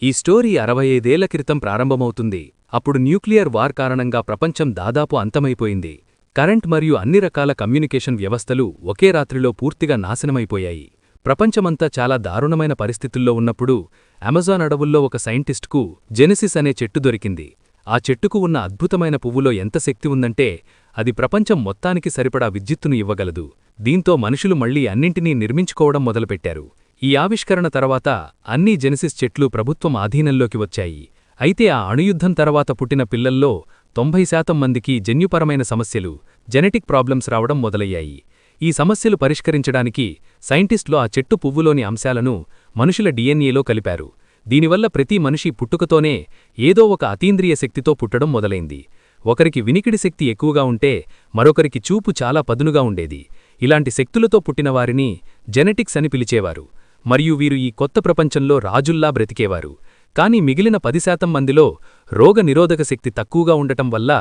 ఈ స్టోరీ 65 ఏళ్ల క్రితం ప్రారంభమవుతుంది. అప్పుడు న్యూక్లియర్ వార్ కారణంగా ప్రపంచం దాదాపు అంతమైపోయింది. కరెంట్ మరియు అన్ని రకాల కమ్యూనికేషన్ వ్యవస్థలు ఒకే రాత్రిలో పూర్తిగా నాశనమైపోయాయి. ప్రపంచమంతా చాలా దారుణమైన పరిస్థితుల్లో ఉన్నప్పుడు అమెజాన్ అడవుల్లో ఒక సైంటిస్ట్కు జెనెసిస్ అనే చెట్టు దొరికింది. ఆ చెట్టుకు ఉన్న అద్భుతమైన పువ్వులో ఎంత శక్తి ఉందంటే అది ప్రపంచం మొత్తానికి సరిపడా విద్యుత్తును ఇవ్వగలదు. దీంతో మనుషులు మళ్లీ అన్నింటినీ నిర్మించుకోవడం మొదలుపెట్టారు. ఈ ఆవిష్కరణ తర్వాత అన్ని జెనెసిస్ చెట్లు ప్రభుత్వం ఆధీనంలోకి వచ్చాయి. అయితే ఆ అణుయుద్ధం తర్వాత పుట్టిన పిల్లల్లో 90% మందికి జన్యుపరమైన సమస్యలు, జెనెటిక్ ప్రాబ్లమ్స్ రావడం మొదలయ్యాయి. ఈ సమస్యలు పరిష్కరించడానికి సైంటిస్టులు ఆ చెట్టు పువ్వులోని అంశాలను మనుషుల డిఎన్ఏలో కలిపారు. దీనివల్ల ప్రతి మనిషి పుట్టుకతోనే ఏదో ఒక అతీంద్రియ శక్తితో పుట్టడం మొదలైంది. ఒకరికి వినికిడి శక్తి ఎక్కువగా ఉంటే మరొకరికి చూపు చాలా పదునుగా ఉండేది. ఇలాంటి శక్తులతో పుట్టినవారిని జెనెటిక్స్ అని పిలిచేవారు. మరియు వీరు ఈ కొత్త ప్రపంచంలో రాజుల్లా బ్రతికేవారు. కానీ మిగిలిన 10% మందిలో రోగనిరోధక శక్తి తక్కువగా ఉండటం వల్ల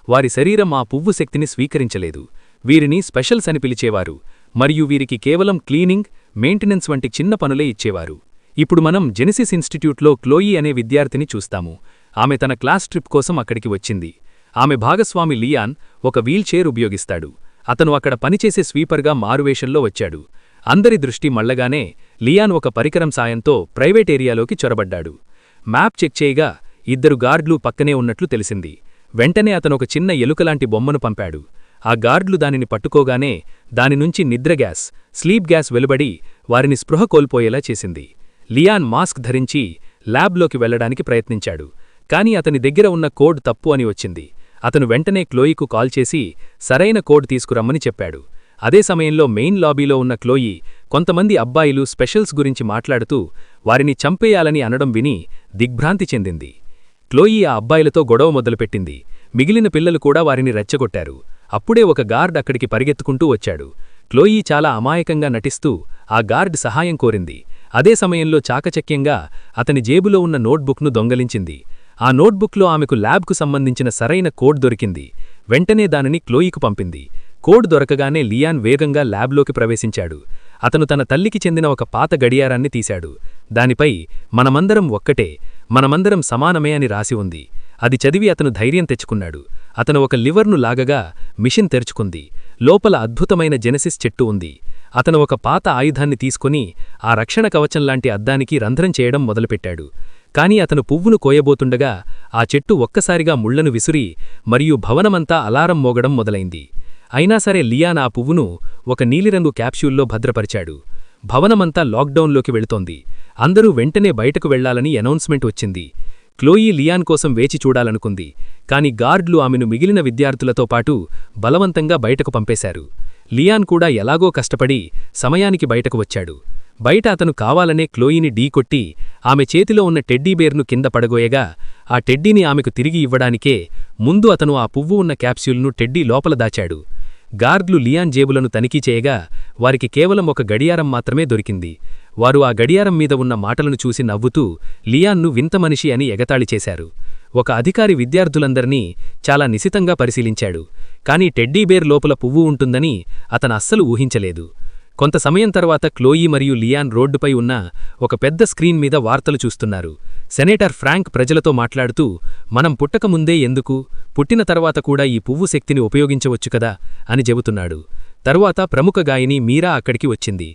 వారి శరీరం ఆ పువ్వు శక్తిని స్వీకరించలేదు. వీరిని స్పెషల్స్ అని పిలిచేవారు మరియు వీరికి కేవలం క్లీనింగ్, మెయింటెనెన్స్ వంటి చిన్న పనులే ఇచ్చేవారు. ఇప్పుడు మనం జెనెసిస్ ఇన్స్టిట్యూట్లో క్లోయి అనే విద్యార్థిని చూస్తాము. ఆమె తన క్లాస్ ట్రిప్ కోసం అక్కడికి వచ్చింది. ఆమె భాగస్వామి లియాన్ ఒక వీల్చైర్ ఉపయోగిస్తాడు. అతను అక్కడ పనిచేసే స్వీపర్గా మారువేషంలో వచ్చాడు. అందరి దృష్టి మళ్లగానే లియాన్ ఒక పరికరం సాయంతో ప్రైవేట్ ఏరియాలోకి చొరబడ్డాడు. మ్యాప్ చెక్ చేయగా 2 గార్డ్లు పక్కనే ఉన్నట్లు తెలిసింది. వెంటనే అతనొక చిన్న ఎలుకలాంటి బొమ్మను పంపాడు. ఆ గార్డ్లు దానిని పట్టుకోగానే దానినుంచి నిద్ర గ్యాస్, స్లీప్ గ్యాస్ వెలువడి వారిని స్పృహ కోల్పోయేలా చేసింది. లియాన్ మాస్క్ ధరించి ల్యాబ్లోకి వెళ్లడానికి ప్రయత్నించాడు. కాని అతని దగ్గర ఉన్న కోడ్ తప్పు అని వచ్చింది. అతను వెంటనే క్లోయికు కాల్ చేసి సరైన కోడ్ తీసుకురమ్మని చెప్పాడు. అదే సమయంలో మెయిన్ లాబీలో ఉన్న క్లోయి కొంతమంది అబ్బాయిలు స్పెషల్స్ గురించి మాట్లాడుతూ వారిని చంపేయాలని అనడం విని దిగ్భ్రాంతి చెందింది. క్లోయి ఆ అబ్బాయిలతో గొడవ మొదలుపెట్టింది. మిగిలిన పిల్లలు కూడా వారిని రెచ్చగొట్టారు. అప్పుడే ఒక గార్డ్ అక్కడికి పరిగెత్తుకుంటూ వచ్చాడు. క్లోయి చాలా అమాయకంగా నటిస్తూ ఆ గార్డ్ సహాయం కోరింది. అదే సమయంలో చాకచక్యంగా అతని జేబులో ఉన్న నోట్బుక్ను దొంగలించింది. ఆ నోట్బుక్లో ఆమెకు ల్యాబ్కు సంబంధించిన సరైన కోడ్ దొరికింది. వెంటనే దానిని క్లోయికు పంపింది. కోడ్ దొరకగానే లియాన్ వేగంగా ల్యాబ్లోకి ప్రవేశించాడు. అతను తన తల్లికి చెందిన ఒక పాత గడియారాన్ని తీశాడు. దానిపై మనమందరం ఒక్కటే, మనమందరం సమానమే అని రాసి ఉంది. అది చదివి అతను ధైర్యం తెచ్చుకున్నాడు. అతను ఒక లివర్ను లాగగా మిషన్ తెరుచుకుంది. లోపల అద్భుతమైన జెనెసిస్ చెట్టు ఉంది. అతను ఒక పాత ఆయుధాన్ని తీసుకుని ఆ రక్షణ కవచంలాంటి అద్దానికి రంధ్రం చేయడం మొదలుపెట్టాడు. కాని అతను పువ్వును కోయబోతుండగా ఆ చెట్టు ఒక్కసారిగా ముళ్లను విసురి మరియు భవనమంతా అలారం మోగడం మొదలైంది. అయినా సరే లియాన్ ఆ పువ్వును ఒక నీలిరంగు క్యాప్సూల్లో భద్రపరిచాడు. భవనమంతా లాక్డౌన్లోకి వెళుతోంది. అందరూ వెంటనే బయటకు వెళ్లాలని అనౌన్స్మెంట్ వచ్చింది. క్లోయి లియాన్ కోసం వేచి చూడాలనుకుంది. కాని గార్డ్లు ఆమెను మిగిలిన విద్యార్థులతో పాటు బలవంతంగా బయటకు పంపేశారు. లియాన్ కూడా ఎలాగో కష్టపడి సమయానికి బయటకు వచ్చాడు. బయట అతను కావాలనే క్లోయిని ఢీకొట్టి ఆమె చేతిలో ఉన్న టెడ్డీబేర్ను కింద పడగోయగా ఆ టెడ్డీని ఆమెకు తిరిగి ఇవ్వడానికే ముందు అతను ఆ పువ్వు ఉన్న క్యాప్సూల్ను టెడ్డీ లోపల దాచాడు. గార్డ్లు లియాన్ జేబులను తనిఖీ చేయగా వారికి కేవలం ఒక గడియారం మాత్రమే దొరికింది. వారు ఆ గడియారం మీద ఉన్న మాటలను చూసి నవ్వుతూ లియాన్ను వింత మనిషి అని ఎగతాళి చేశారు. ఒక అధికారి విద్యార్థులందర్నీ చాలా నిశితంగా పరిశీలించాడు. కాని టెడ్డీబేర్ లోపల పువ్వు ఉంటుందని అతను అస్సలు ఊహించలేదు. కొంత సమయం తర్వాత క్లోయి మరియు లియాన్ రోడ్డుపై ఉన్న ఒక పెద్ద స్క్రీన్ మీద వార్తలు చూస్తున్నారు. సెనేటర్ ఫ్రాంక్ ప్రజలతో మాట్లాడుతూ మనం పుట్టకముందే ఎందుకు, పుట్టిన తర్వాత కూడా ఈ పువ్వు శక్తిని ఉపయోగించవచ్చు కదా అని చెబుతున్నాడు. తరువాత ప్రముఖ గాయని మీరా అక్కడికి వచ్చింది.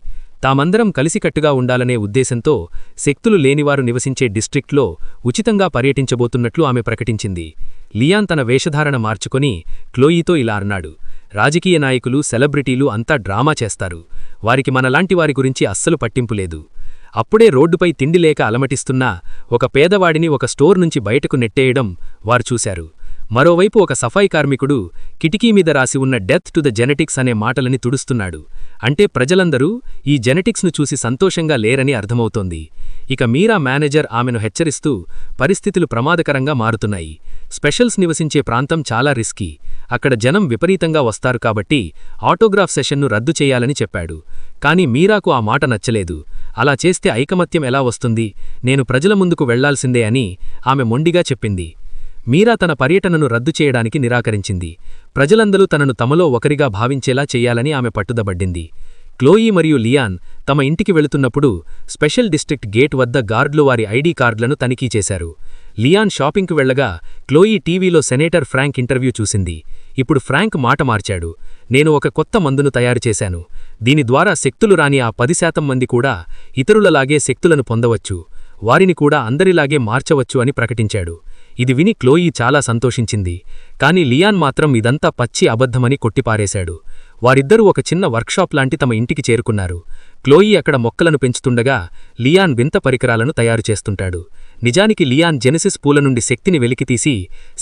తామందరం కలిసికట్టుగా ఉండాలనే ఉద్దేశంతో శక్తులు లేనివారు నివసించే డిస్ట్రిక్ట్లో ఉచితంగా పర్యటించబోతున్నట్లు ఆమె ప్రకటించింది. లియాన్ తన వేషధారణ మార్చుకొని క్లోయితో ఇలా అన్నాడు, రాజకీయ నాయకులు, సెలబ్రిటీలు అంతా డ్రామా చేస్తారు. వారికి మనలాంటి వారి గురించి అస్సలు పట్టింపులేదు. అప్పుడే రోడ్డుపై తిండి లేక అలమటిస్తున్న ఒక పేదవాడిని ఒక స్టోర్ నుంచి బయటకు నెట్టేయడం వారు చూశారు. మరోవైపు ఒక సఫాయి కార్మికుడు కిటికీ మీద రాసి ఉన్న డెత్ టు ద జెనెటిక్స్ అనే మాటలని తుడుస్తున్నాడు. అంటే ప్రజలందరూ ఈ జెనెటిక్స్ను చూసి సంతోషంగా లేరని అర్థమవుతోంది. ఇక మీరా మేనేజర్ ఆమెను హెచ్చరిస్తూ పరిస్థితులు ప్రమాదకరంగా మారుతున్నాయి. స్పెషల్స్ నివసించే ప్రాంతం చాలా రిస్కీ. అక్కడ జనం విపరీతంగా వస్తారు కాబట్టి ఆటోగ్రాఫ్ సెషన్ను రద్దు చేయాలని చెప్పాడు. కాని మీరాకు ఆ మాట నచ్చలేదు. అలా చేస్తే ఐకమత్యం ఎలా వస్తుంది, నేను ప్రజల ముందుకు వెళ్లాల్సిందే అని ఆమె మొండిగా చెప్పింది. మీరా తన పర్యటనను రద్దు చేయడానికి నిరాకరించింది. ప్రజలందరూ తనను తమలో ఒకరిగా భావించేలా చెయ్యాలని ఆమె పట్టుదబడ్డింది. క్లోయీ మరియు లియాన్ తమ ఇంటికి వెళుతున్నప్పుడు స్పెషల్ డిస్ట్రిక్ట్ గేట్ వద్ద గార్డ్లు వారి ఐడీ కార్డులను తనిఖీ చేశారు. లియాన్ షాపింగ్కు వెళ్లగా క్లోయీ టీవీలో సెనేటర్ ఫ్రాంక్ ఇంటర్వ్యూ చూసింది. ఇప్పుడు ఫ్రాంక్ మాట మార్చాడు. నేను ఒక కొత్త మందును తయారు చేశాను. దీని ద్వారా శక్తులు రాని ఆ 10% మంది కూడా ఇతరులలాగే శక్తులను పొందవచ్చు. వారిని కూడా అందరిలాగే మార్చవచ్చు అని ప్రకటించాడు. ఇది విని క్లోయీ చాలా సంతోషించింది. కాని లియాన్ మాత్రం ఇదంతా పచ్చి అబద్ధమని కొట్టిపారేశాడు. వారిద్దరూ ఒక చిన్న వర్క్షాప్ లాంటి తమ ఇంటికి చేరుకున్నారు. క్లోయీ అక్కడ మొక్కలను పెంచుతుండగా లియాన్ వింత పరికరాలను తయారు చేస్తుంటాడు. నిజానికి లియాన్ జెనెసిస్ పూల నుండి శక్తిని వెలికితీసి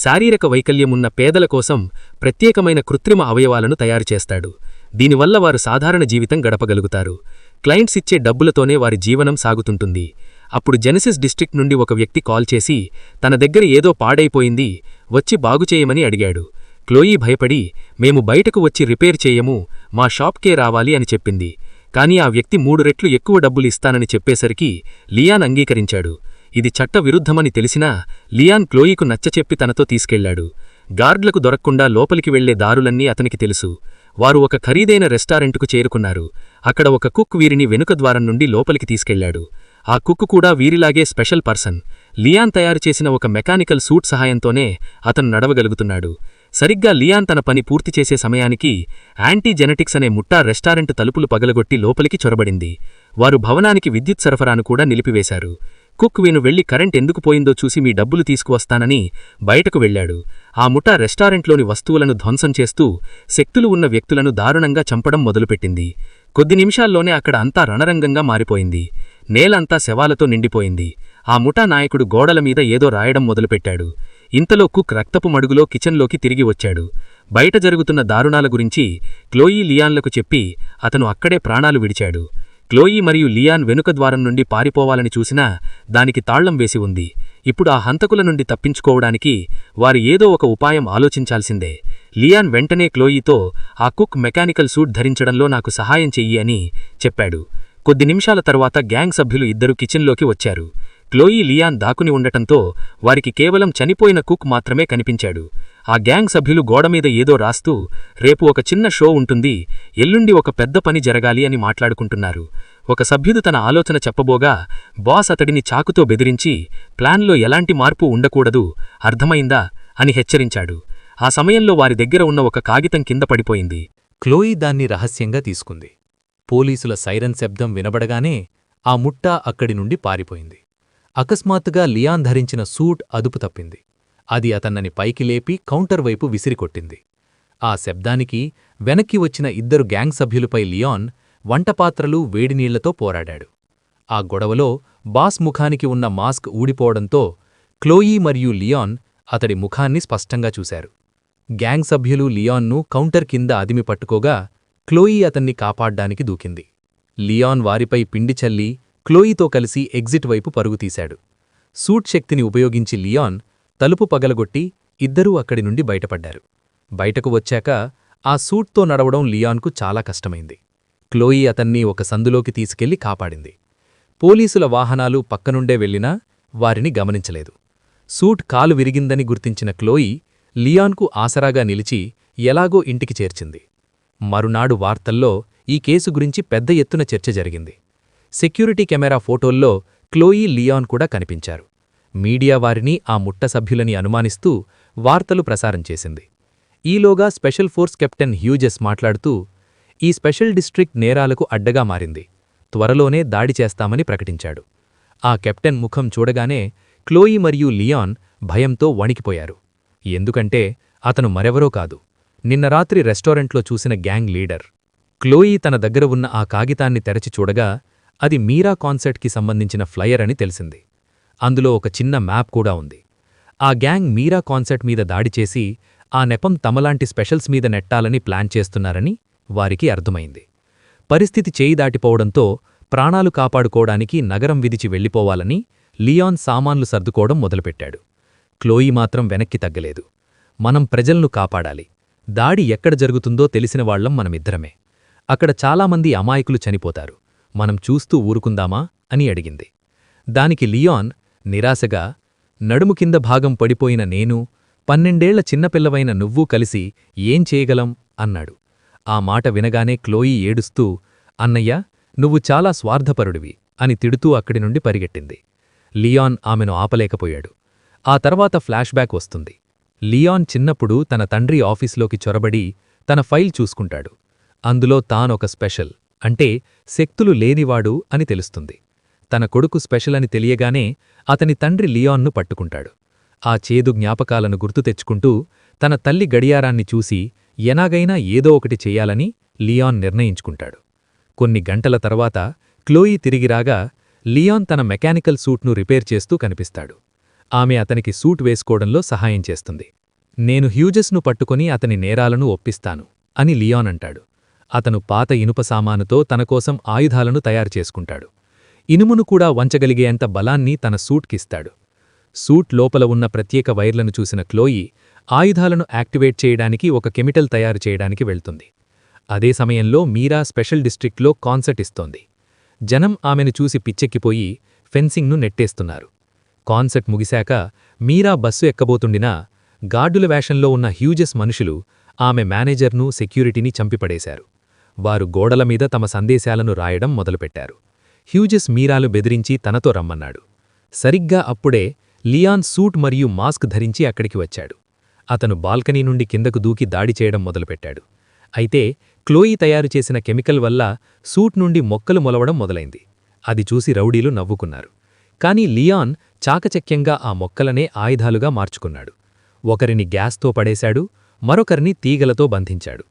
శారీరక వైకల్యమున్న పేదల కోసం ప్రత్యేకమైన కృత్రిమ అవయవాలను తయారుచేస్తాడు. దీనివల్ల వారు సాధారణ జీవితం గడపగలుగుతారు. క్లయింట్స్ ఇచ్చే డబ్బులతోనే వారి జీవనం సాగుతుంటుంది. అప్పుడు జెనెసిస్ డిస్ట్రిక్ట్ నుండి ఒక వ్యక్తి కాల్ చేసి తన దగ్గర ఏదో పాడైపోయింది, వచ్చి బాగుచేయమని అడిగాడు. క్లోయీ భయపడి మేము బయటకు వచ్చి రిపేర్ చేయము, మా షాప్కే రావాలి అని చెప్పింది. కాని ఆ వ్యక్తి 3 రెట్లు ఎక్కువ డబ్బులు ఇస్తానని చెప్పేసరికి లియాన్ అంగీకరించాడు. ఇది చట్ట విరుద్ధమని తెలిసినా లియాన్ క్లోయీకు నచ్చచెప్పి తనతో తీసుకెళ్లాడు. గార్డ్లకు దొరక్కుండా లోపలికి వెళ్లే దారులన్నీ అతనికి తెలుసు. వారు ఒక ఖరీదైన రెస్టారెంటుకు చేరుకున్నారు. అక్కడ ఒక కుక్ వీరిని వెనుక ద్వారం నుండి లోపలికి తీసుకెళ్లాడు. ఆ కుక్ కూడా వీరిలాగే స్పెషల్ పర్సన్. లియాన్ తయారుచేసిన ఒక మెకానికల్ సూట్ సహాయంతోనే అతను నడవగలుగుతున్నాడు. సరిగ్గా లియాన్ తన పని పూర్తి చేసే సమయానికి యాంటీ జెనెటిక్స్ అనే ముఠా రెస్టారెంట్ తలుపులు పగలగొట్టి లోపలికి చొరబడింది. వారు భవనానికి విద్యుత్ సరఫరాను కూడా నిలిపివేశారు. కుక్ వీను వెళ్లి కరెంట్ ఎందుకు పోయిందో చూసి మీ డబ్బులు తీసుకువస్తానని బయటకు వెళ్లాడు. ఆ ముఠా రెస్టారెంట్లోని వస్తువులను ధ్వంసం చేస్తూ శక్తులు ఉన్న వ్యక్తులను దారుణంగా చంపడం మొదలుపెట్టింది. కొద్ది నిమిషాల్లోనే అక్కడ అంతా రణరంగంగా మారిపోయింది. నేలంతా శవాలతో నిండిపోయింది. ఆ ముఠా నాయకుడు గోడల మీద ఏదో రాయడం మొదలుపెట్టాడు. ఇంతలో కుక్ రక్తపు మడుగులో కిచెన్లోకి తిరిగి వచ్చాడు. బయట జరుగుతున్న దారుణాల గురించి క్లోయీ లియాన్లకు చెప్పి అతను అక్కడే ప్రాణాలు విడిచాడు. క్లోయీ మరియు లియాన్ వెనుక ద్వారం నుండి పారిపోవాలని చూసినా దానికి తాళ్లం వేసి ఉంది. ఇప్పుడు ఆ హంతకుల నుండి తప్పించుకోవడానికి వారు ఏదో ఒక ఉపాయం ఆలోచించాల్సిందే. లియాన్ వెంటనే క్లోయీతో ఆ కుక్ మెకానికల్ సూట్ ధరించడంలో నాకు సహాయం చెయ్యి అని చెప్పాడు. కొద్ది నిమిషాల తర్వాత గ్యాంగ్ సభ్యులు ఇద్దరు కిచెన్లోకి వచ్చారు. క్లోయీ లియాన్ దాక్కుని ఉండటంతో వారికి కేవలం చనిపోయిన కుక్ మాత్రమే కనిపించాడు. ఆ గ్యాంగ్ సభ్యులు గోడమీద ఏదో రాస్తూ రేపు ఒక చిన్న షో ఉంటుంది, ఎల్లుండి ఒక పెద్ద పని జరగాలి అని మాట్లాడుకుంటున్నారు. ఒక సభ్యుడు తన ఆలోచన చెప్పబోగా బాస్ అతడిని చాకుతో బెదిరించి ప్లాన్లో ఎలాంటి మార్పు ఉండకూడదు, అర్థమైందా అని హెచ్చరించాడు. ఆ సమయంలో వారి దగ్గర ఉన్న ఒక కాగితం కింద పడిపోయింది. క్లోయీ దాన్ని రహస్యంగా తీసుకుంది. పోలీసుల సైరన్ శబ్దం వినబడగానే ఆ ముట్టా అక్కడి నుండి పారిపోయింది. అకస్మాత్తుగా లియాన్ ధరించిన సూట్ అదుపు తప్పింది. అది అతన్నని పైకి లేపి కౌంటర్ వైపు విసిరికొట్టింది. ఆ శబ్దానికి వెనక్కి వచ్చిన ఇద్దరు గ్యాంగ్ సభ్యులపై లియాన్ వంటపాత్రలు వేడినీళ్లతో పోరాడాడు. ఆ గొడవలో బాస్ ముఖానికి ఉన్న మాస్క్ ఊడిపోవడంతో క్లోయీ మరియు లియాన్ అతడి ముఖాన్ని స్పష్టంగా చూశారు. గ్యాంగ్ సభ్యులు లియాన్ను కౌంటర్ కింద అదిమి పట్టుకోగా క్లోయీ అతన్ని కాపాడ్డానికి దూకింది. లియాన్ వారిపై పిండి చల్లి క్లోయీతో కలిసి ఎగ్జిట్ వైపు పరుగుతీశాడు. సూట్ శక్తిని ఉపయోగించి లియాన్ తలుపు పగలగొట్టి ఇద్దరూ అక్కడి నుండి బయటపడ్డారు. బయటకు వచ్చాక ఆ సూట్తో నడవడం లియాన్కు చాలా కష్టమైంది. క్లోయీ అతన్ని ఒక సందులోకి తీసుకెళ్లి కాపాడింది. పోలీసుల వాహనాలు పక్కనుండే వెళ్లినా వారిని గమనించలేదు. సూట్ కాలు విరిగిందని గుర్తించిన క్లోయీ లియాన్కు ఆసరాగా నిలిచి ఎలాగో ఇంటికి చేర్చింది. మరునాడు వార్తల్లో ఈ కేసు గురించి పెద్ద ఎత్తున చర్చ జరిగింది. సెక్యూరిటీ కెమెరా ఫోటోల్లో క్లోయీ లియాన్ కూడా కనిపించారు. మీడియా వారిని ఆ ముట్ట సభ్యులని అనుమానిస్తూ వార్తలు ప్రసారం చేసింది. ఈలోగా స్పెషల్ ఫోర్స్ కెప్టెన్ హ్యూజెస్ మాట్లాడుతూ ఈ స్పెషల్ డిస్ట్రిక్ట్ నేరాలకు అడ్డగా మారింది, త్వరలోనే దాడి చేస్తామని ప్రకటించాడు. ఆ కెప్టెన్ ముఖం చూడగానే క్లోయీ మరియు లియాన్ భయంతో వణికిపోయారు. ఎందుకంటే అతను మరెవరో కాదు, నిన్న రాత్రి రెస్టారెంట్లో చూసిన గ్యాంగ్ లీడర్. క్లోయీ తన దగ్గర ఉన్న ఆ కాగితాన్ని తెరచి చూడగా అది మీరా కాన్సర్ట్కి సంబంధించిన ఫ్లయర్ అని తెలిసింది. అందులో ఒక చిన్న మ్యాప్ కూడా ఉంది. ఆ గ్యాంగ్ మీరా కాన్సర్ట్ మీద దాడి చేసి ఆ నెపం తమలాంటి స్పెషల్స్ మీద నెట్టాలని ప్లాన్ చేస్తున్నారని వారికి అర్థమైంది. పరిస్థితి చేయి దాటిపోవడంతో ప్రాణాలు కాపాడుకోవడానికి నగరం విదిచి వెళ్లిపోవాలని లియాన్ సామాన్లు సర్దుకోవడం మొదలుపెట్టాడు. క్లోయీ మాత్రం వెనక్కి తగ్గలేదు. మనం ప్రజలను కాపాడాలి, దాడి ఎక్కడ జరుగుతుందో తెలిసినవాళ్లం మనమిద్దరమే, అక్కడ చాలామంది అమాయకులు చనిపోతారు, మనం చూస్తూ ఊరుకుందామా అని అడిగింది. దానికి లియాన్ నిరాశగా నడుము కింద భాగం పడిపోయిన నేను, 12ఏళ్ల చిన్నపిల్లవైన నువ్వూ కలిసి ఏం చేయగలం అన్నాడు. ఆ మాట వినగానే క్లోయీ ఏడుస్తూ అన్నయ్య, నువ్వు చాలా స్వార్థపరుడివి అని తిడుతూ అక్కడి నుండి పరిగెట్టింది. లియాన్ ఆమెను ఆపలేకపోయాడు. ఆ తర్వాత ఫ్లాష్బ్యాక్ వస్తుంది. లియాన్ చిన్నప్పుడు తన తండ్రి ఆఫీసులోకి చొరబడి తన ఫైల్ చూసుకుంటాడు. అందులో తానొక స్పెషల్, అంటే శక్తులు లేనివాడు అని తెలుస్తుంది. తన కొడుకు స్పెషల్ అని తెలియగానే అతని తండ్రి లియాన్ను పట్టుకుంటాడు. ఆ చేదు జ్ఞాపకాలను గుర్తు తెచ్చుకుంటూ తన తల్లి గడియారాన్ని చూసి ఎలాగైనా ఏదో ఒకటి చెయ్యాలని లియాన్ నిర్ణయించుకుంటాడు. కొన్ని గంటల తర్వాత క్లోయి తిరిగిరాగా లియాన్ తన మెకానికల్ సూట్ను రిపేర్ చేస్తూ కనిపిస్తాడు. ఆమె అతనికి సూట్ వేసుకోవడంలో సహాయం చేస్తుంది. నేను హ్యూజెస్ను పట్టుకొని అతని నేరాలను ఒప్పిస్తాను అని లియాన్ అంటాడు. అతను పాత ఇనుప సామానుతో తనకోసం ఆయుధాలను తయారు చేసుకుంటాడు. ఇనుమును కూడా వంచగలిగేంత బలాన్ని తన సూట్కిస్తాడు. సూట్ లోపల ఉన్న ప్రత్యేక వైర్లను చూసిన క్లోయి ఆయుధాలను యాక్టివేట్ చేయడానికి ఒక కెమికల్ తయారు చేయడానికి వెళ్తుంది. అదే సమయంలో మీరా స్పెషల్ డిస్ట్రిక్ట్లో కాన్సర్ట్ ఇస్తోంది. జనం ఆమెను చూసి పిచ్చెక్కిపోయి ఫెన్సింగ్ను నెట్టేస్తున్నారు. కాన్సర్ట్ ముగిశాక మీరా బస్సు ఎక్కబోతుండినా గార్డుల వేషంలో ఉన్న హ్యూజెస్ మనుషులు ఆమె మేనేజర్ను, సెక్యూరిటీని చంపిపడేశారు. వారు గోడల మీద తమ సందేశాలను రాయడం మొదలుపెట్టారు. హ్యూజెస్ మీరాలు బెదిరించి తనతో రమ్మన్నాడు. సరిగ్గా అప్పుడే లియాన్ సూట్ మరియు మాస్క్ ధరించి అక్కడికి వచ్చాడు. అతను బాల్కనీ నుండి కిందకు దూకి దాడి చేయడం మొదలుపెట్టాడు. అయితే క్లోయి తయారు చేసిన కెమికల్ వల్ల సూట్ నుండి మొక్కలు మొలవడం మొదలైంది. అది చూసి రౌడీలు నవ్వుకున్నారు. కాని లియాన్ చాకచక్యంగా ఆ మొక్కలనే ఆయుధాలుగా మార్చుకున్నాడు. ఒకరిని గ్యాస్తో పడేశాడు, మరొకరిని తీగలతో బంధించాడు.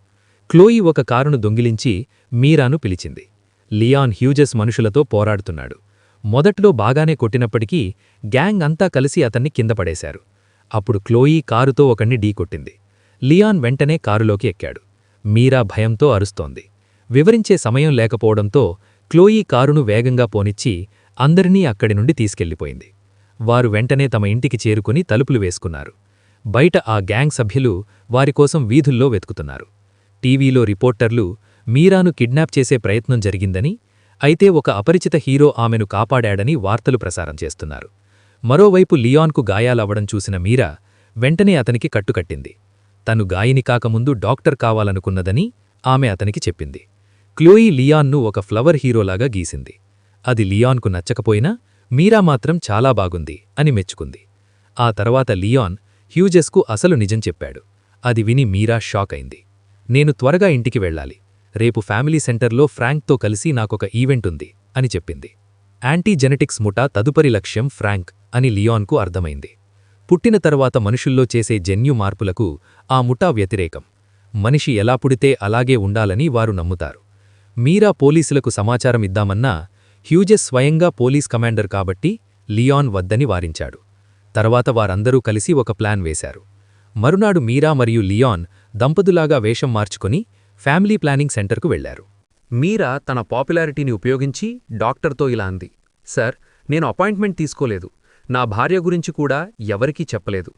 క్లోయి ఒక కారును దొంగిలించి మీరాను పిలిచింది. లియాన్ హ్యూజెస్ మనుషులతో పోరాడుతున్నాడు. మొదట్లో బాగానే కొట్టినప్పటికీ గ్యాంగ్ అంతా కలిసి అతన్ని కిందపడేశారు. అప్పుడు క్లోయి కారుతో ఒకణ్ణి ఢీకొట్టింది. లియాన్ వెంటనే కారులోకి ఎక్కాడు. మీరా భయంతో అరుస్తోంది. వివరించే సమయం లేకపోవడంతో క్లోయి కారును వేగంగా పోనిచ్చి అందరినీ అక్కడి నుండి తీసుకెళ్లిపోయింది. వారు వెంటనే తమ ఇంటికి చేరుకుని తలుపులు వేసుకున్నారు. బయట ఆ గ్యాంగ్ సభ్యులు వారికోసం వీధుల్లో వెతుకుతున్నారు. టీవీలో రిపోర్టర్లు మీరాను కిడ్నాప్ చేసే ప్రయత్నం జరిగిందని, అయితే ఒక అపరిచిత హీరో ఆమెను కాపాడాడని వార్తలు ప్రసారం చేస్తున్నారు. మరోవైపు లియాన్కు గాయాలవ్వడం చూసిన మీరా వెంటనే అతనికి కట్టుకట్టింది. తను గాయని కాకముందు డాక్టర్ కావాలనుకున్నదని ఆమె అతనికి చెప్పింది. క్లోయి లియాన్ను ఒక ఫ్లవర్ హీరోలాగా గీసింది. అది లియాన్కు నచ్చకపోయినా మీరా మాత్రం చాలా బాగుంది అని మెచ్చుకుంది. ఆ తర్వాత లియాన్ హ్యూజెస్కు అసలు నిజం చెప్పాడు. అది విని మీరా షాక్ అయింది. నేను త్వరగా ఇంటికి వెళ్ళాలి. రేపు ఫ్యామిలీ సెంటర్లో ఫ్రాంక్తో కలిసి నాకొక ఈవెంట్ ఉంది అని చెప్పింది. యాంటీ జెనెటిక్స్ ముఠా తదుపరి లక్ష్యం ఫ్రాంక్ అని లియాన్కు అర్థమైంది. పుట్టిన తరువాత మనుషుల్లో చేసే జన్యు మార్పులకు ఆ ముఠా వ్యతిరేకం. మనిషి ఎలా పుడితే అలాగే ఉండాలని వారు నమ్ముతారు. మీరా పోలీసులకు సమాచారం ఇద్దామన్నా హ్యూజెస్ స్వయంగా పోలీస్ కమాండర్ కాబట్టి లియాన్ వద్దని వారించాడు. తర్వాత వారందరూ కలిసి ఒక ప్లాన్ వేశారు. మరునాడు మీరా మరియు లియాన్ దంపతులాగా వేషం మార్చుకొని ఫ్యామిలీ ప్లానింగ్ సెంటర్కు వెళ్లారు. మీరా తన పాపులారిటీని ఉపయోగించి డాక్టర్తో ఇలా అంది. సార్, నేను అపాయింట్మెంట్ తీసుకోలేదు. నా భార్య గురించి కూడా ఎవరికీ చెప్పలేదు.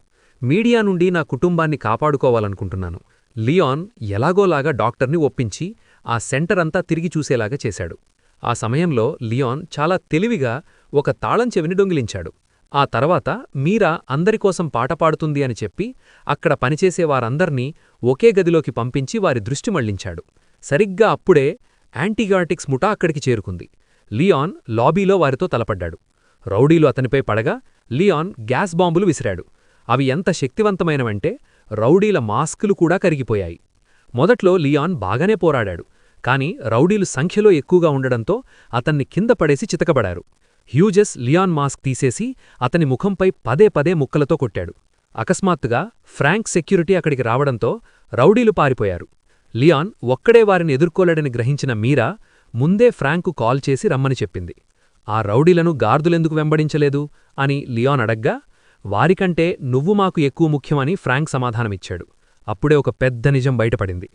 మీడియా నుండి నా కుటుంబాన్ని కాపాడుకోవాలనుకుంటున్నాను. లియాన్ ఎలాగోలాగా డాక్టర్ని ఒప్పించి ఆ సెంటర్ అంతా తిరిగి చూసేలాగా చేశాడు. ఆ సమయంలో లియాన్ చాలా తెలివిగా ఒక తాళం చెవిని దొంగిలించాడు. ఆ తర్వాత మీరా అందరికోసం పాట పాడుతుంది అని చెప్పి అక్కడ పనిచేసే వారందర్నీ ఒకే గదిలోకి పంపించి వారి దృష్టి మళ్లించాడు. సరిగ్గా అప్పుడే యాంటీగాటిక్స్ ముఠా అక్కడికి చేరుకుంది. లియాన్ లాబీలో వారితో తలపడ్డాడు. రౌడీలు అతనిపై పడగా లియాన్ గ్యాస్ బాంబులు విసిరాడు. అవి ఎంత శక్తివంతమైనవంటే రౌడీల మాస్కులు కూడా కరిగిపోయాయి. మొదట్లో లియాన్ బాగానే పోరాడాడు. కాని రౌడీలు సంఖ్యలో ఎక్కువగా ఉండడంతో అతన్ని కింద పడేసి చితకబడారు. హ్యూజెస్ లియాన్ మాస్క్ తీసేసి అతని ముఖంపై పదే పదే ముక్కలతో కొట్టాడు. అకస్మాత్తుగా ఫ్రాంక్ సెక్యూరిటీ అక్కడికి రావడంతో రౌడీలు పారిపోయారు. లియాన్ ఒక్కడే వారిని ఎదుర్కోలేడని గ్రహించిన మీరా ముందే ఫ్రాంక్కు కాల్ చేసి రమ్మని చెప్పింది. ఆ రౌడీలను గార్దులెందుకు వెంబడించలేదు అని లియాన్ అడగ్గా, వారికంటే నువ్వు మాకు ఎక్కువ ముఖ్యమని ఫ్రాంక్ సమాధానమిచ్చాడు. అప్పుడే ఒక పెద్ద నిజం బయటపడింది.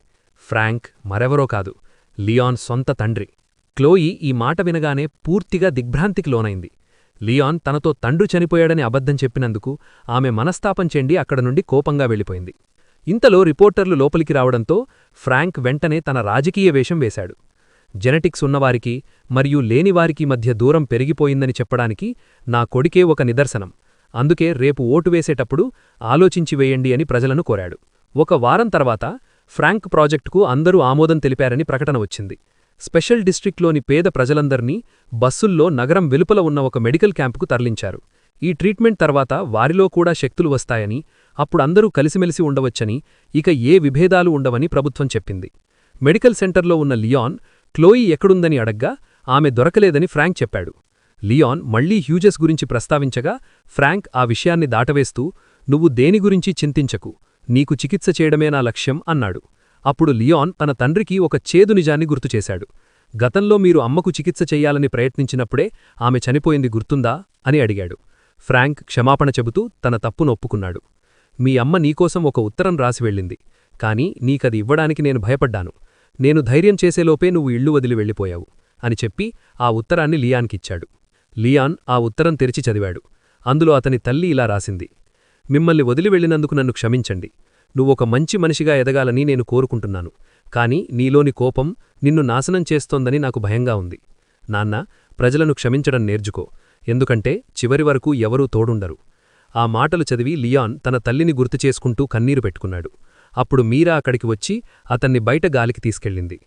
ఫ్రాంక్ మరెవరో కాదు, లియాన్ సొంత తండ్రి. క్లోయి ఈ మాట వినగానే పూర్తిగా దిగ్భ్రాంతికి లోనైంది. లియాన్ తనతో తండ్రి చనిపోయాడని అబద్ధం చెప్పినందుకు ఆమె మనస్తాపం చెండి అక్కడ నుండి కోపంగా వెళ్ళిపోయింది. ఇంతలో రిపోర్టర్లు లోపలికి రావడంతో ఫ్రాంక్ వెంటనే తన రాజకీయ వేషం వేశాడు. జెనెటిక్స్ ఉన్నవారికి మరియు లేనివారికి మధ్య దూరం పెరిగిపోయిందని చెప్పడానికి నా కొడుకే ఒక నిదర్శనం. అందుకే రేపు ఓటు వేసేటప్పుడు ఆలోచించి వేయండి అని ప్రజలను కోరాడు. ఒక వారం తర్వాత ఫ్రాంక్ ప్రాజెక్టుకు అందరూ ఆమోదం తెలిపారని ప్రకటన వచ్చింది. స్పెషల్ డిస్ట్రిక్ట్లోని పేద ప్రజలందర్నీ బస్సుల్లో నగరం వెలుపల ఉన్న ఒక మెడికల్ క్యాంపుకు తరలించారు. ఈ ట్రీట్మెంట్ తర్వాత వారిలో కూడా శక్తులు వస్తాయని, అప్పుడందరూ కలిసిమెలిసి ఉండవచ్చని, ఇక ఏ విభేదాలు ఉండవని ప్రభుత్వం చెప్పింది. మెడికల్ సెంటర్లో ఉన్న లియాన్ క్లోయి ఎక్కడుందని అడగ్గా ఆమె దొరకలేదని ఫ్రాంక్ చెప్పాడు. లియాన్ మళ్లీ హ్యూజెస్ గురించి ప్రస్తావించగా ఫ్రాంక్ ఆ విషయాన్ని దాటవేస్తూ, నువ్వు దేని గురించి చింతించకు, నీకు చికిత్స చేయడమే నా లక్ష్యం అన్నాడు. అప్పుడు లియాన్ తన తండ్రికి ఒక చేదు నిజాన్ని గుర్తుచేశాడు. గతంలో మీరు అమ్మకు చికిత్స చెయ్యాలని ప్రయత్నించినప్పుడే ఆమె చనిపోయింది గుర్తుందా అని అడిగాడు. ఫ్రాంక్ క్షమాపణ చెబుతూ తన తప్పును ఒప్పుకున్నాడు. మీ అమ్మ నీకోసం ఒక ఉత్తరం రాసి వెళ్ళింది, కాని నీకది ఇవ్వడానికి నేను భయపడ్డాను. నేను ధైర్యం చేసేలోపే నువ్వు ఇల్లు వదిలి వెళ్ళిపోయావు అని చెప్పి ఆ ఉత్తరాన్ని లియాన్కిచ్చాడు. లియాన్ ఆ ఉత్తరం తెరిచి చదివాడు. అందులో అతని తల్లి ఇలా రాసింది: మిమ్మల్ని వదిలి వెళ్ళినందుకు నన్ను క్షమించండి. నువ్వొక మంచి మనిషిగా ఎదగాలని నేను కోరుకుంటున్నాను. కాని నీలోని కోపం నిన్ను నాశనం చేస్తోందని నాకు భయంగా ఉంది. నాన్నా, ప్రజలను క్షమించడం నేర్చుకో, ఎందుకంటే చివరి వరకు ఎవరూ తోడుండరు. ఆ మాటలు చదివి లియాన్ తన తల్లిని గుర్తుచేసుకుంటూ కన్నీరు పెట్టుకున్నాడు. అప్పుడు మీరా అక్కడికి వచ్చి అతన్ని బయట గాలికి తీసుకెళ్ళింది.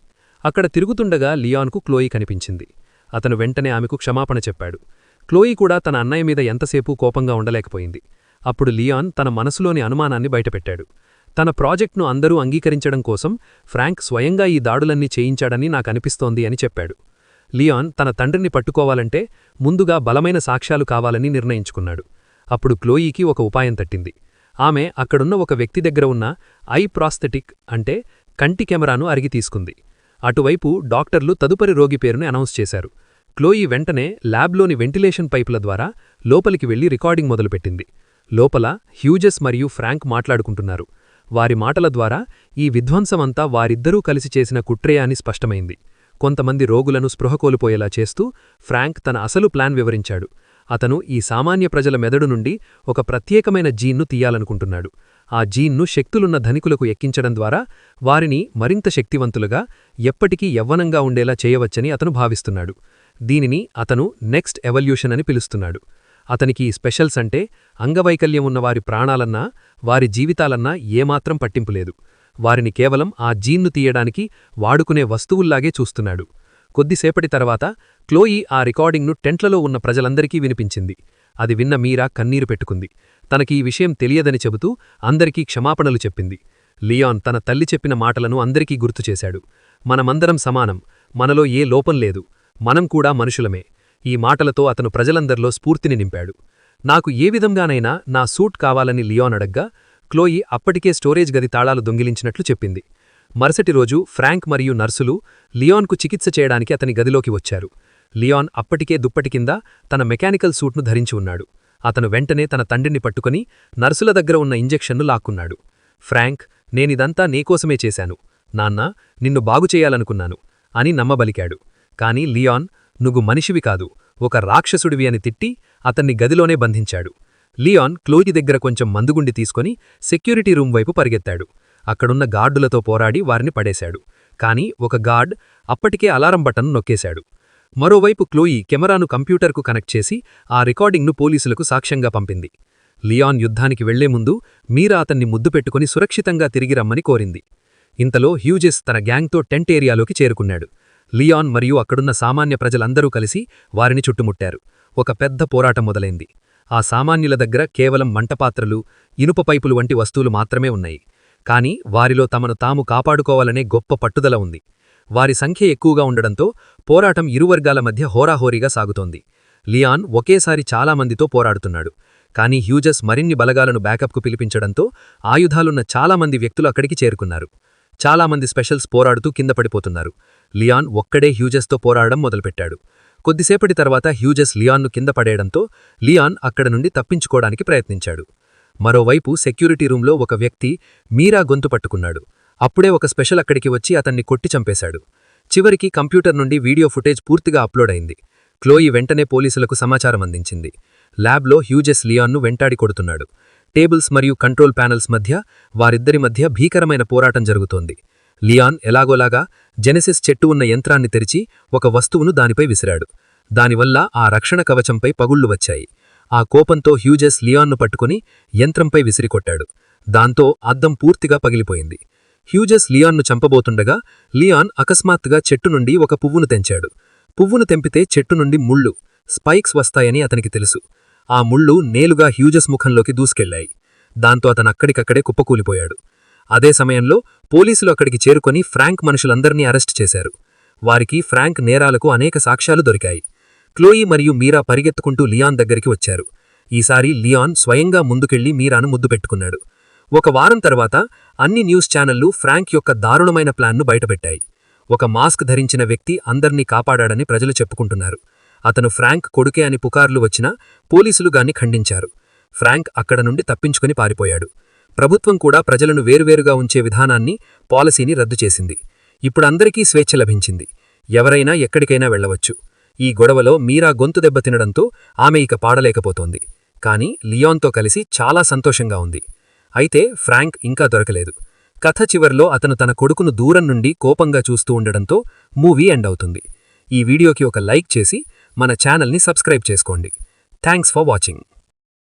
అక్కడ తిరుగుతుండగా లియాన్కు క్లోయి కనిపించింది. అతను వెంటనే ఆమెకు క్షమాపణ చెప్పాడు. క్లోయి కూడా తన అన్నయ్య మీద ఎంతసేపూ కోపంగా ఉండలేకపోయింది. అప్పుడు లియాన్ తన మనసులోని అనుమానాన్ని బయటపెట్టాడు. తన ప్రాజెక్ట్ను అందరూ అంగీకరించడం కోసం ఫ్రాంక్ స్వయంగా ఈ దాడులన్నీ చేయించాడని నాకనిపిస్తోంది అని చెప్పాడు. లియాన్ తన తండ్రిని పట్టుకోవాలంటే ముందుగా బలమైన సాక్ష్యాలు కావాలని నిర్ణయించుకున్నాడు. అప్పుడు క్లోయికి ఒక ఉపాయం తట్టింది. ఆమె అక్కడున్న ఒక వ్యక్తి దగ్గర ఉన్న ఐ ప్రాస్థెటిక్ అంటే కంటి కెమెరాను అరిగి తీసుకుంది. అటువైపు డాక్టర్లు తదుపరి రోగి పేరుని అనౌన్స్ చేశారు. క్లోయి వెంటనే ల్యాబ్లోని వెంటిలేషన్ పైపుల ద్వారా లోపలికి వెళ్లి రికార్డింగ్ మొదలుపెట్టింది. లోపల హ్యూజెస్ మరియు ఫ్రాంక్ మాట్లాడుకుంటున్నారు. వారి మాటల ద్వారా ఈ విధ్వంసమంతా వారిద్దరూ కలిసి చేసిన కుట్రే అని స్పష్టమైంది. కొంతమంది రోగులను స్పృహ కోల్పోయేలా చేస్తూ ఫ్రాంక్ తన అసలు ప్లాన్ వివరించాడు. అతను ఈ సామాన్య ప్రజల మెదడు నుండి ఒక ప్రత్యేకమైన జీన్ను తీయాలనుకుంటున్నాడు. ఆ జీన్ను శక్తులున్న ధనికులకు ఎక్కించడం ద్వారా వారిని మరింత శక్తివంతులుగా, ఎప్పటికీ యవ్వనంగా ఉండేలా చేయవచ్చని అతను భావిస్తున్నాడు. దీనిని అతను నెక్స్ట్ ఎవల్యూషన్ అని పిలుస్తున్నాడు. అతనికి ఈ స్పెషల్స్ అంటే అంగవైకల్యం ఉన్నవారి ప్రాణాలన్నా, వారి జీవితాలన్నా ఏమాత్రం పట్టింపులేదు. వారిని కేవలం ఆ జీన్ను తీయడానికి వాడుకునే వస్తువుల్లాగే చూస్తున్నాడు. కొద్దిసేపటి తర్వాత క్లోయి ఆ రికార్డింగ్ను టెంట్లలో ఉన్న ప్రజలందరికీ వినిపించింది. అది విన్న మీరా కన్నీరు పెట్టుకుంది. తనకి ఈ విషయం తెలియదని చెబుతూ అందరికీ క్షమాపణలు చెప్పింది. లియాన్ తన తల్లి చెప్పిన మాటలను అందరికీ గుర్తుచేశాడు. మనమందరం సమానం, మనలో ఏ లోపం లేదు, మనం కూడా మనుషులమే. ఈ మాటలతో అతను ప్రజలందరిలో స్ఫూర్తిని నింపాడు. నాకు ఏ విధంగానైనా నా సూట్ కావాలని లియాన్ అడగ్గా క్లోయి అప్పటికే స్టోరేజ్ గది తాళాలు దొంగిలించినట్లు చెప్పింది. మరుసటి రోజు ఫ్రాంక్ మరియు నర్సులు లియాన్కు చికిత్స చేయడానికి అతని గదిలోకి వచ్చారు. లియాన్ అప్పటికే దుప్పటి కింద తన మెకానికల్ సూట్ను ధరించి ఉన్నాడు. అతను వెంటనే తన తండ్రిని పట్టుకుని నర్సుల దగ్గర ఉన్న ఇంజెక్షన్ను లాక్కున్నాడు. ఫ్రాంక్, నేనిదంతా నీకోసమే చేశాను, నాన్నా, నిన్ను బాగుచేయాలనుకున్నాను అని నమ్మబలికాడు. కాని లియాన్, నువ్వు మనిషివి కాదు, ఒక రాక్షసుడివి అని తిట్టి అతన్ని గదిలోనే బంధించాడు. లియాన్ క్లోయి దగ్గర కొంచెం మందుగుండి తీసుకొని సెక్యూరిటీ రూమ్ వైపు పరిగెత్తాడు. అక్కడున్న గార్డులతో పోరాడి వారిని పడేశాడు. కాని ఒక గార్డ్ అప్పటికే అలారం బటన్ నొక్కేశాడు. మరోవైపు క్లోయి కెమెరాను కంప్యూటర్కు కనెక్ట్ చేసి ఆ రికార్డింగ్ను పోలీసులకు సాక్ష్యంగా పంపింది. లియాన్ యుద్ధానికి వెళ్లే ముందు మీరా అతన్ని ముద్దు పెట్టుకుని సురక్షితంగా తిరిగి రమ్మని కోరింది. ఇంతలో హ్యూజెస్ తన గ్యాంగ్తో టెంట్ ఏరియాలోకి చేరుకున్నాడు. లియాన్ మరియు అక్కడున్న సామాన్య ప్రజలందరూ కలిసి వారిని చుట్టుముట్టారు. ఒక పెద్ద పోరాటం మొదలైంది. ఆ సామాన్యుల దగ్గర కేవలం మంటపాత్రలు, ఇనుప పైపులు వంటి వస్తువులు మాత్రమే ఉన్నాయి. కాని వారిలో తమను తాము కాపాడుకోవాలనే గొప్ప పట్టుదల ఉంది. వారి సంఖ్య ఎక్కువగా ఉండడంతో పోరాటం ఇరువర్గాల మధ్య హోరాహోరీగా సాగుతోంది. లియాన్ ఒకేసారి చాలామందితో పోరాడుతున్నాడు. కాని హ్యూజెస్ మరిన్ని బలగాలను బ్యాకప్కు పిలిపించడంతో ఆయుధాలున్న చాలామంది వ్యక్తులు అక్కడికి చేరుకున్నారు. చాలామంది స్పెషల్స్ పోరాడుతూ కింద పడిపోతున్నారు. లియాన్ ఒక్కడే హ్యూజెస్తో పోరాడడం మొదలుపెట్టాడు. కొద్దిసేపటి తర్వాత హ్యూజెస్ లియాన్ను కింద పడేయడంతో లియాన్ అక్కడ నుండి తప్పించుకోవడానికి ప్రయత్నించాడు. మరోవైపు సెక్యూరిటీ రూంలో ఒక వ్యక్తి మీరా గొంతు పట్టుకున్నాడు. అప్పుడే ఒక స్పెషల్ అక్కడికి వచ్చి అతన్ని కొట్టి చంపేశాడు. చివరికి కంప్యూటర్ నుండి వీడియో ఫుటేజ్ పూర్తిగా అప్లోడ్ అయింది. క్లోయి వెంటనే పోలీసులకు సమాచారం అందించింది. ల్యాబ్లో హ్యూజెస్ లియాన్ను వెంటాడి కొడుతున్నాడు. టేబుల్స్ మరియు కంట్రోల్ ప్యానెల్స్ మధ్య వారిద్దరి మధ్య భీకరమైన పోరాటం జరుగుతోంది. లియాన్ ఎలాగోలాగా జెనెసిస్ చెట్టు ఉన్న యంత్రాన్ని తెరిచి ఒక వస్తువును దానిపై విసిరాడు. దానివల్ల ఆ రక్షణ కవచంపై పగుళ్లు వచ్చాయి. ఆ కోపంతో హ్యూజెస్ లియాన్ను పట్టుకుని యంత్రంపై విసిరికొట్టాడు. దాంతో అద్దం పూర్తిగా పగిలిపోయింది. హ్యూజెస్ లియాన్ను చంపబోతుండగా లియాన్ అకస్మాత్తుగా చెట్టు నుండి ఒక పువ్వును తెంచాడు. పువ్వును తెంపితే చెట్టు నుండి ముళ్ళు, స్పైక్స్ వస్తాయని అతనికి తెలుసు. ఆ ముళ్ళు నేలుగా హ్యూజెస్ ముఖంలోకి దూసుకెళ్లాయి. దాంతో అతనక్కడికక్కడే కుప్పకూలిపోయాడు. అదే సమయంలో పోలీసులు అక్కడికి చేరుకొని ఫ్రాంక్ మనుషులందర్నీ అరెస్ట్ చేశారు. వారికి ఫ్రాంక్ నేరాలకు అనేక సాక్ష్యాలు దొరికాయి. క్లోయి మరియు మీరా పరిగెత్తుకుంటూ లియాన్ దగ్గరికి వచ్చారు. ఈసారి లియాన్ స్వయంగా ముందుకెళ్లి మీరాను ముద్దు పెట్టుకున్నాడు. ఒక వారం తర్వాత అన్ని న్యూస్ ఛానళ్లు ఫ్రాంక్ యొక్క దారుణమైన ప్లాన్ను బయటపెట్టాయి. ఒక మాస్క్ ధరించిన వ్యక్తి అందర్నీ కాపాడాడని ప్రజలు చెప్పుకుంటున్నారు. అతను ఫ్రాంక్ కొడుకే అని పుకార్లు వచ్చినా పోలీసులు గాన్ని ఖండించారు. ఫ్రాంక్ అక్కడ నుండి తప్పించుకుని పారిపోయాడు. ప్రభుత్వం కూడా ప్రజలను వేరువేరుగా ఉంచే విధానాన్ని, పాలసీని రద్దు చేసింది. ఇప్పుడందరికీ స్వేచ్ఛ లభించింది. ఎవరైనా ఎక్కడికైనా వెళ్లవచ్చు. ఈ గొడవలో మీరా గొంతు దెబ్బతినడంతో ఆమె ఇక పాడలేకపోతోంది. కాని లియాన్తో కలిసి చాలా సంతోషంగా ఉంది. అయితే ఫ్రాంక్ ఇంకా దొరకలేదు. కథ చివర్లో అతను తన కొడుకును దూరం నుండి కోపంగా చూస్తూ ఉండడంతో మూవీ ఎండ్ అవుతుంది. ఈ వీడియోకి ఒక లైక్ చేసి మన ఛానల్ని సబ్స్క్రైబ్ చేసుకోండి. Thanks for watching.